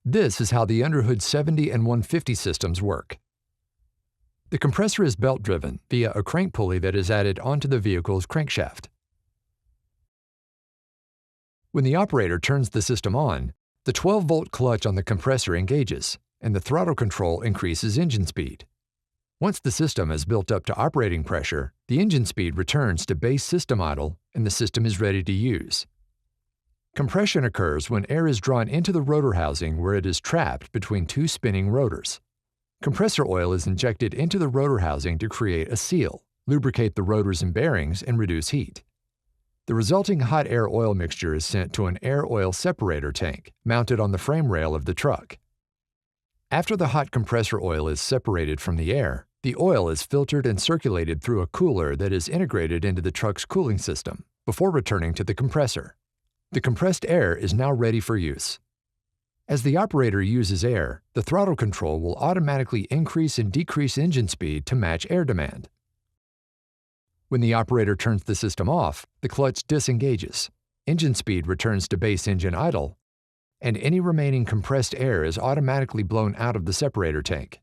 This is how the Underhood 70 and 150 systems work. The compressor is belt-driven via a crank pulley that is added onto the vehicle's crankshaft. When the operator turns the system on, the 12-volt clutch on the compressor engages, and the throttle control increases engine speed. Once the system is built up to operating pressure, the engine speed returns to base system idle and the system is ready to use. Compression occurs when air is drawn into the rotor housing where it is trapped between two spinning rotors. Compressor oil is injected into the rotor housing to create a seal, lubricate the rotors and bearings, and reduce heat. The resulting hot air-oil mixture is sent to an air-oil separator tank mounted on the frame rail of the truck. After the hot compressor oil is separated from the air, the oil is filtered and circulated through a cooler that is integrated into the truck's cooling system before returning to the compressor. The compressed air is now ready for use. As the operator uses air, the throttle control will automatically increase and decrease engine speed to match air demand. When the operator turns the system off, the clutch disengages, engine speed returns to base engine idle, and any remaining compressed air is automatically blown out of the separator tank.